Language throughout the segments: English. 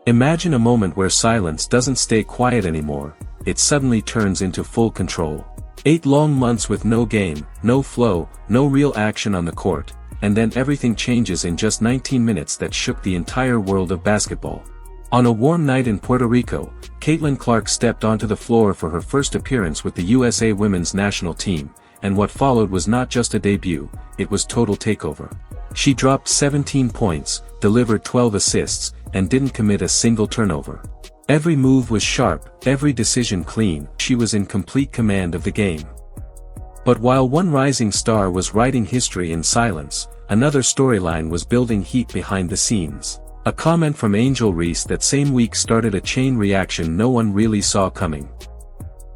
Imagine a moment where silence doesn't stay quiet anymore, it suddenly turns into full control. 8 long months with no game, no flow, no real action on the court, and then everything changes in just 19 minutes that shook the entire world of basketball. On a warm night in Puerto Rico, Caitlin Clark stepped onto the floor for her first appearance with the USA women's national team, and what followed was not just a debut, it was total takeover. She dropped 17 points, delivered 12 assists, and didn't commit a single turnover. Every move was sharp, every decision clean, she was in complete command of the game. But while one rising star was writing history in silence, another storyline was building heat behind the scenes. A comment from Angel Reese that same week started a chain reaction no one really saw coming.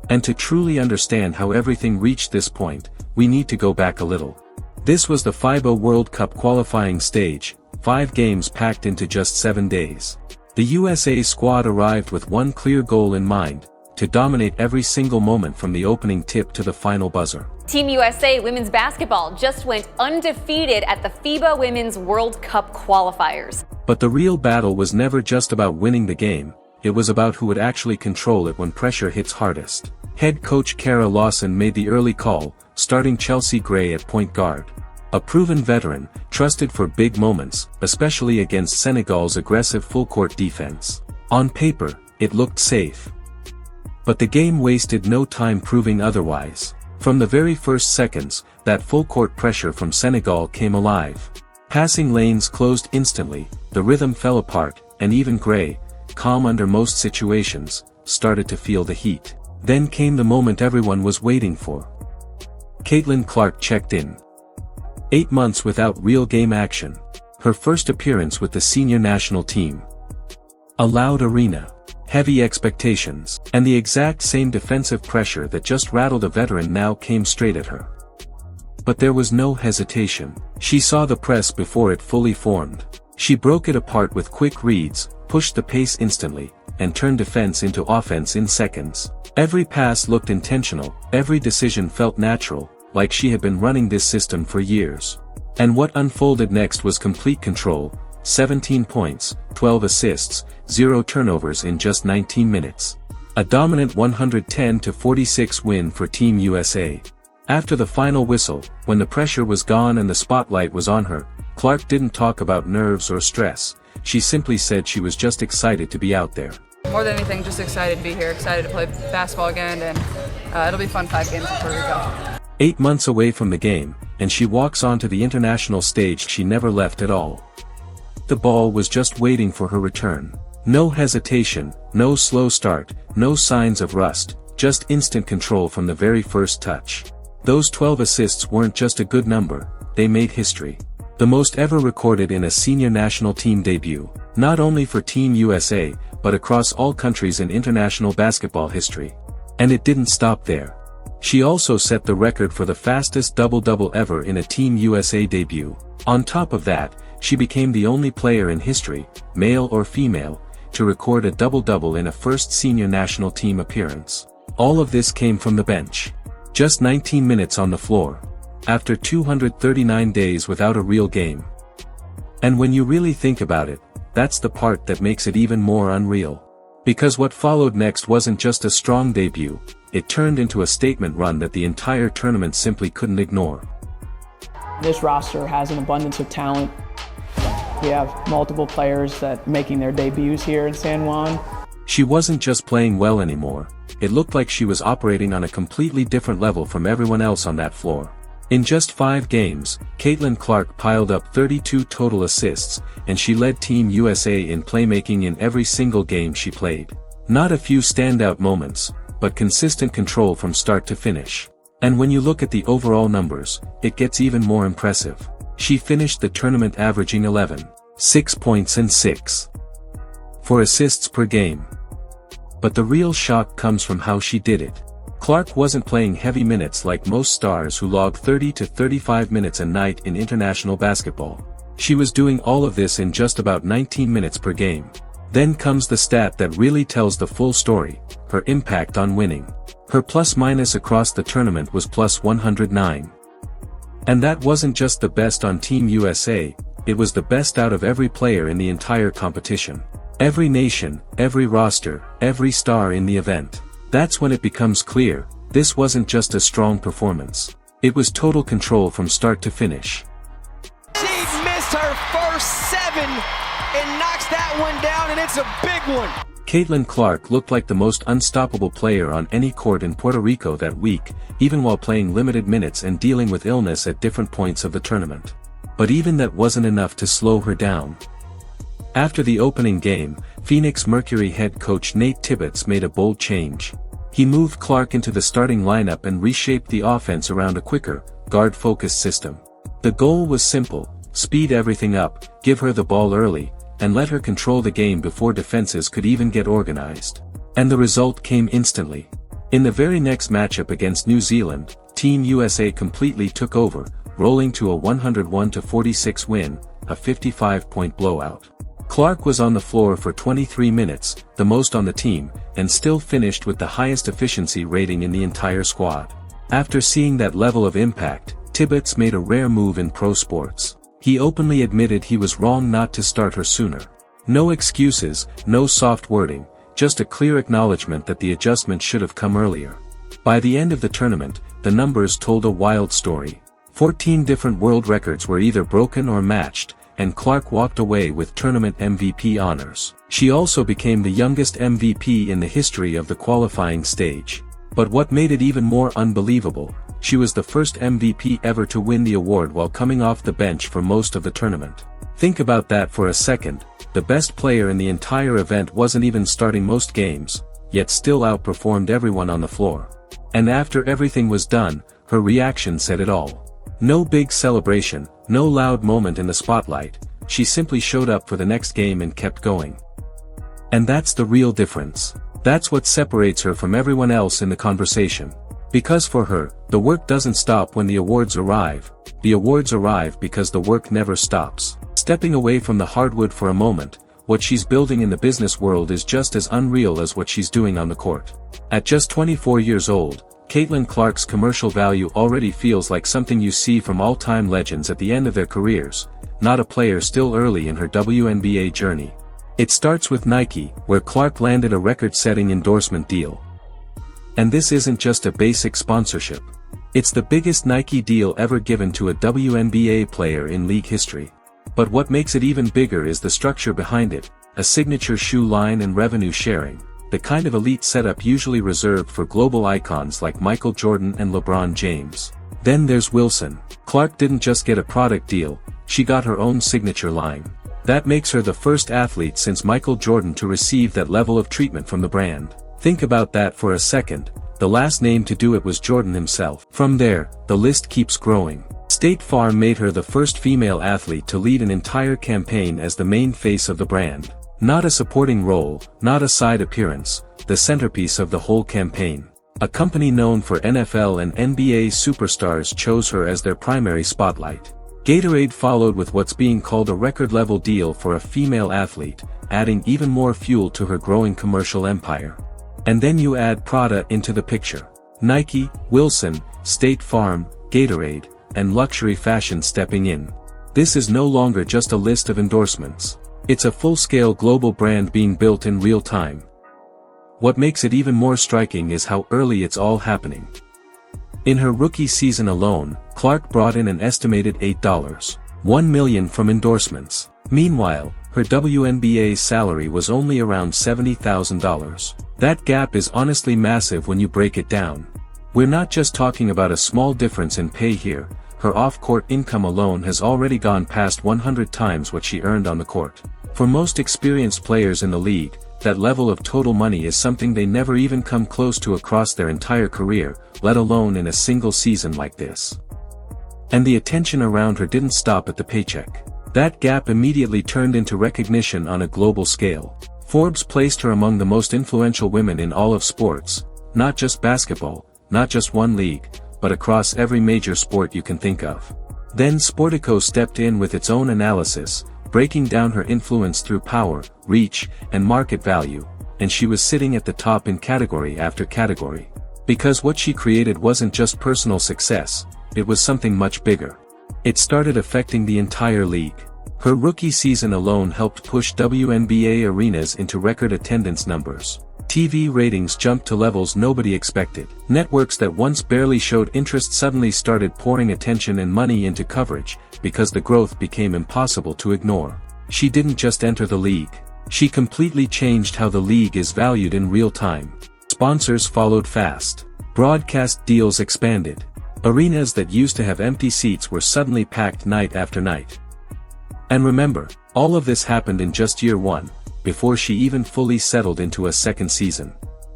And to truly understand how everything reached this point, we need to go back a little. This was the FIBA World Cup qualifying stage, 5 games packed into just 7 days. The USA squad arrived with one clear goal in mind: to dominate every single moment from the opening tip to the final buzzer. Team USA women's basketball just went undefeated at the FIBA Women's World Cup qualifiers. But the real battle was never just about winning the game, it was about who would actually control it when pressure hits hardest. Head coach Kara Lawson made the early call, starting Chelsea Gray at point guard. A proven veteran, trusted for big moments, especially against Senegal's aggressive full-court defense. On paper, it looked safe. But the game wasted no time proving otherwise. From the very first seconds, that full-court pressure from Senegal came alive. Passing lanes closed instantly, the rhythm fell apart, and even Gray, calm under most situations, started to feel the heat. Then came the moment everyone was waiting for. Caitlin Clark checked in. 8 months without real game action. Her first appearance with the senior national team. A loud arena. Heavy expectations, and the exact same defensive pressure that just rattled a veteran now came straight at her. But there was no hesitation. She saw the press before it fully formed. She broke it apart with quick reads, pushed the pace instantly, and turned defense into offense in seconds. Every pass looked intentional, every decision felt natural, like she had been running this system for years. And what unfolded next was complete control: 17 points, 12 assists, 0 turnovers in just 19 minutes. A dominant 110-46 win for Team USA. After the final whistle, when the pressure was gone and the spotlight was on her, Clark didn't talk about nerves or stress. She simply said she was just excited to be out there. More than anything, just excited to be here, excited to play basketball again, and it'll be fun 5 games in Puerto Rico. 8 months away from the game, and she walks onto the international stage she never left at all. The ball was just waiting for her return. No hesitation, no slow start, no signs of rust, just instant control from the very first touch. Those 12 assists weren't just a good number, they made history. The most ever recorded in a senior national team debut, not only for Team USA, but across all countries in international basketball history. And it didn't stop there. She also set the record for the fastest double-double ever in a Team USA debut. On top of that, she became the only player in history, male or female, to record a double-double in a first senior national team appearance. All of this came from the bench. Just 19 minutes on the floor. After 239 days without a real game. And when you really think about it, that's the part that makes it even more unreal. Because what followed next wasn't just a strong debut, it turned into a statement run that the entire tournament simply couldn't ignore. This roster has an abundance of talent. We have multiple players that making their debuts here in San Juan. She wasn't just playing well anymore, it looked like she was operating on a completely different level from everyone else on that floor. In just 5 games, Caitlin Clark piled up 32 total assists, and she led Team USA in playmaking in every single game she played. Not a few standout moments, but consistent control from start to finish. And when you look at the overall numbers, it gets even more impressive. She finished the tournament averaging 6 points and 6.4 assists per game. But the real shock comes from how she did it. Clark wasn't playing heavy minutes like most stars who log 30 to 35 minutes a night in international basketball. She was doing all of this in just about 19 minutes per game. Then comes the stat that really tells the full story: her impact on winning. Her plus-minus across the tournament was plus 109. And that wasn't just the best on Team USA, it was the best out of every player in the entire competition. Every nation, every roster, every star in the event. That's when it becomes clear, this wasn't just a strong performance. It was total control from start to finish. She missed her first 7 and knocks that one down, and it's a big one. Caitlin Clark looked like the most unstoppable player on any court in Puerto Rico that week, even while playing limited minutes and dealing with illness at different points of the tournament. But even that wasn't enough to slow her down. After the opening game, Phoenix Mercury head coach Nate Tibbetts made a bold change. He moved Clark into the starting lineup and reshaped the offense around a quicker, guard-focused system. The goal was simple: speed everything up, give her the ball early, and let her control the game before defenses could even get organized. And the result came instantly. In the very next matchup against New Zealand, Team USA completely took over, rolling to a 101-46 win, a 55-point blowout. Clark was on the floor for 23 minutes, the most on the team, and still finished with the highest efficiency rating in the entire squad. After seeing that level of impact, Tibbetts made a rare move in pro sports. He openly admitted he was wrong not to start her sooner. No excuses, no soft wording, just a clear acknowledgement that the adjustment should have come earlier. By the end of the tournament, the numbers told a wild story. 14 different world records were either broken or matched, and Clark walked away with tournament MVP honors. She also became the youngest MVP in the history of the qualifying stage. But what made it even more unbelievable, she was the first MVP ever to win the award while coming off the bench for most of the tournament. Think about that for a second. The best player in the entire event wasn't even starting most games, yet still outperformed everyone on the floor. And after everything was done, her reaction said it all. No big celebration, no loud moment in the spotlight, she simply showed up for the next game and kept going. And that's the real difference. That's what separates her from everyone else in the conversation. Because for her, the work doesn't stop when the awards arrive. The awards arrive because the work never stops. Stepping away from the hardwood for a moment, what she's building in the business world is just as unreal as what she's doing on the court. At just 24 years old, Caitlin Clark's commercial value already feels like something you see from all-time legends at the end of their careers, not a player still early in her WNBA journey. It starts with Nike, where Clark landed a record-setting endorsement deal. And this isn't just a basic sponsorship. It's the biggest Nike deal ever given to a WNBA player in league history. But what makes it even bigger is the structure behind it, a signature shoe line and revenue sharing, the kind of elite setup usually reserved for global icons like Michael Jordan and LeBron James. Then there's Wilson. Clark didn't just get a product deal, she got her own signature line. That makes her the first athlete since Michael Jordan to receive that level of treatment from the brand. Think about that for a second. The last name to do it was Jordan himself. From there, the list keeps growing. State Farm made her the first female athlete to lead an entire campaign as the main face of the brand. Not a supporting role, not a side appearance, the centerpiece of the whole campaign. A company known for NFL and NBA superstars chose her as their primary spotlight. Gatorade followed with what's being called a record-level deal for a female athlete, adding even more fuel to her growing commercial empire. And then you add Prada into the picture. Nike, Wilson, State Farm, Gatorade, and luxury fashion stepping in. This is no longer just a list of endorsements. It's a full-scale global brand being built in real time. What makes it even more striking is how early it's all happening. In her rookie season alone, Clark brought in an estimated $8.1 million from endorsements. Meanwhile, her WNBA salary was only around $70,000. That gap is honestly massive when you break it down. We're not just talking about a small difference in pay here, her off-court income alone has already gone past 100 times what she earned on the court. For most experienced players in the league, that level of total money is something they never even come close to across their entire career, let alone in a single season like this. And the attention around her didn't stop at the paycheck. That gap immediately turned into recognition on a global scale. Forbes placed her among the most influential women in all of sports, not just basketball, not just one league, but across every major sport you can think of. Then Sportico stepped in with its own analysis, breaking down her influence through power, reach, and market value, and she was sitting at the top in category after category. Because what she created wasn't just personal success, it was something much bigger. It started affecting the entire league. Her rookie season alone helped push WNBA arenas into record attendance numbers. TV ratings jumped to levels nobody expected. Networks that once barely showed interest suddenly started pouring attention and money into coverage, because the growth became impossible to ignore. She didn't just enter the league. She completely changed how the league is valued in real time. Sponsors followed fast. Broadcast deals expanded. Arenas that used to have empty seats were suddenly packed night after night. And remember, all of this happened in just year one, before she even fully settled into a second season.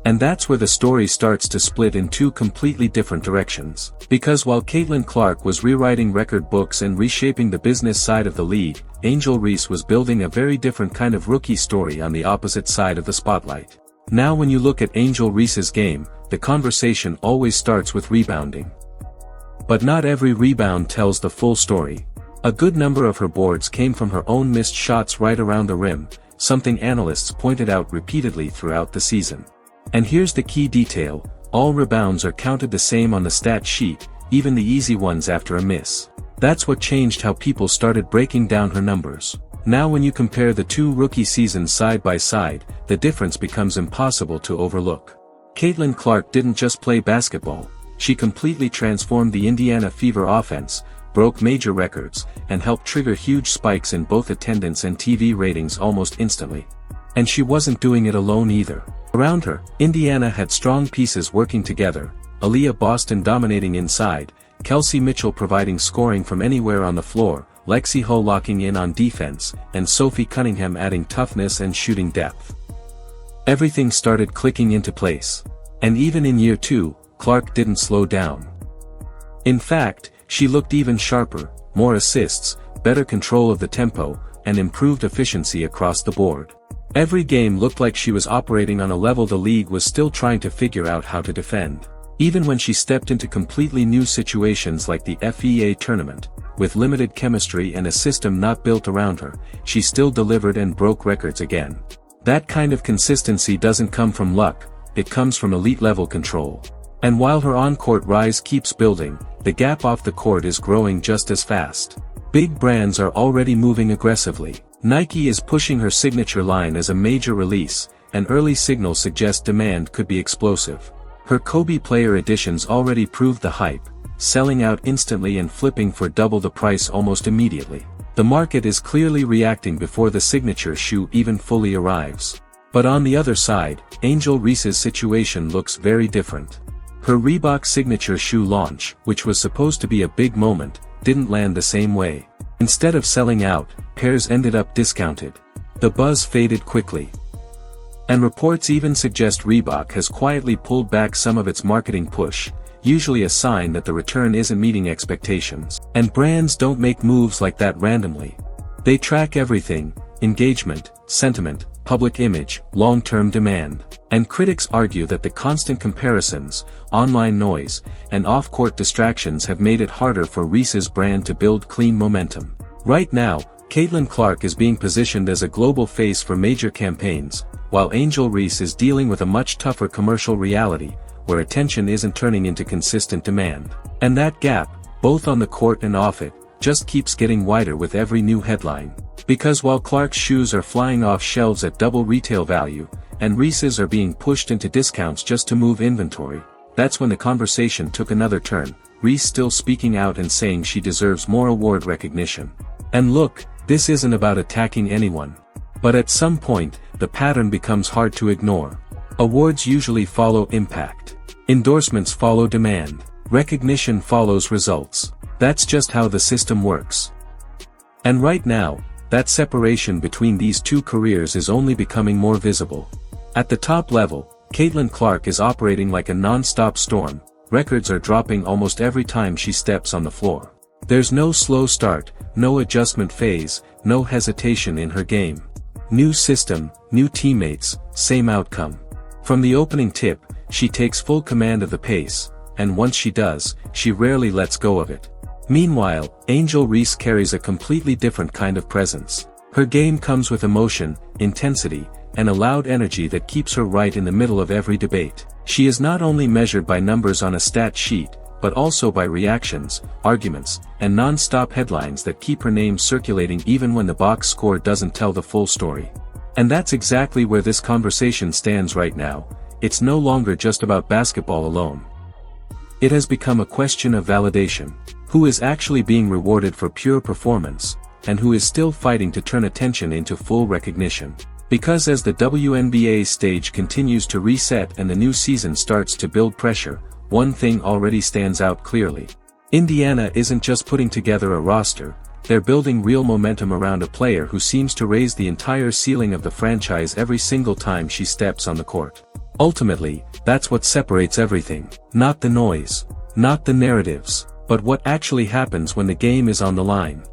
And that's where the story starts to split in two completely different directions. Because while Caitlin Clark was rewriting record books and reshaping the business side of the league, Angel Reese was building a very different kind of rookie story on the opposite side of the spotlight. Now when you look at Angel Reese's game, the conversation always starts with rebounding. But not every rebound tells the full story. A good number of her boards came from her own missed shots right around the rim, something analysts pointed out repeatedly throughout the season. And here's the key detail: all rebounds are counted the same on the stat sheet, even the easy ones after a miss. That's what changed how people started breaking down her numbers. Now when you compare the two rookie seasons side by side, the difference becomes impossible to overlook. Caitlin Clark didn't just play basketball, she completely transformed the Indiana Fever offense, broke major records, and helped trigger huge spikes in both attendance and TV ratings almost instantly. And she wasn't doing it alone either. Around her, Indiana had strong pieces working together: Aaliyah Boston dominating inside, Kelsey Mitchell providing scoring from anywhere on the floor, Lexi Hull locking in on defense, and Sophie Cunningham adding toughness and shooting depth. Everything started clicking into place. And even in year two, Clark didn't slow down. In fact, she looked even sharper: more assists, better control of the tempo, and improved efficiency across the board. Every game looked like she was operating on a level the league was still trying to figure out how to defend. Even when she stepped into completely new situations like the FIBA tournament, with limited chemistry and a system not built around her, she still delivered and broke records again. That kind of consistency doesn't come from luck, it comes from elite-level control. And while her on-court rise keeps building, the gap off the court is growing just as fast. Big brands are already moving aggressively. Nike is pushing her signature line as a major release, and early signals suggest demand could be explosive. Her Kobe player editions already proved the hype, selling out instantly and flipping for double the price almost immediately. The market is clearly reacting before the signature shoe even fully arrives. But on the other side, Angel Reese's situation looks very different. Her Reebok signature shoe launch, which was supposed to be a big moment, didn't land the same way. Instead of selling out, pairs ended up discounted. The buzz faded quickly. And reports even suggest Reebok has quietly pulled back some of its marketing push, usually a sign that the return isn't meeting expectations. And brands don't make moves like that randomly. They track everything: engagement, sentiment, public image, long-term demand. And critics argue that the constant comparisons, online noise, and off-court distractions have made it harder for Reese's brand to build clean momentum. Right now, Caitlin Clark is being positioned as a global face for major campaigns, while Angel Reese is dealing with a much tougher commercial reality, where attention isn't turning into consistent demand. And that gap, both on the court and off it, just keeps getting wider with every new headline. Because while Clark's shoes are flying off shelves at double retail value, and Reese's are being pushed into discounts just to move inventory, that's when the conversation took another turn, Reese still speaking out and saying she deserves more award recognition. And look, this isn't about attacking anyone. But at some point, the pattern becomes hard to ignore. Awards usually follow impact. Endorsements follow demand. Recognition follows results. That's just how the system works. And right now, that separation between these two careers is only becoming more visible. At the top level, Caitlin Clark is operating like a non-stop storm. Records are dropping almost every time she steps on the floor. There's no slow start, no adjustment phase, no hesitation in her game. New system, new teammates, same outcome. From the opening tip, she takes full command of the pace, and once she does, she rarely lets go of it. Meanwhile, Angel Reese carries a completely different kind of presence. Her game comes with emotion, intensity, and a loud energy that keeps her right in the middle of every debate. She is not only measured by numbers on a stat sheet, but also by reactions, arguments, and non-stop headlines that keep her name circulating even when the box score doesn't tell the full story. And that's exactly where this conversation stands right now. It's no longer just about basketball alone. It has become a question of validation. Who is actually being rewarded for pure performance, and who is still fighting to turn attention into full recognition? Because as the WNBA stage continues to reset and the new season starts to build pressure, one thing already stands out clearly. Indiana isn't just putting together a roster, they're building real momentum around a player who seems to raise the entire ceiling of the franchise every single time she steps on the court. Ultimately, that's what separates everything. Not the noise, not the narratives, but what actually happens when the game is on the line.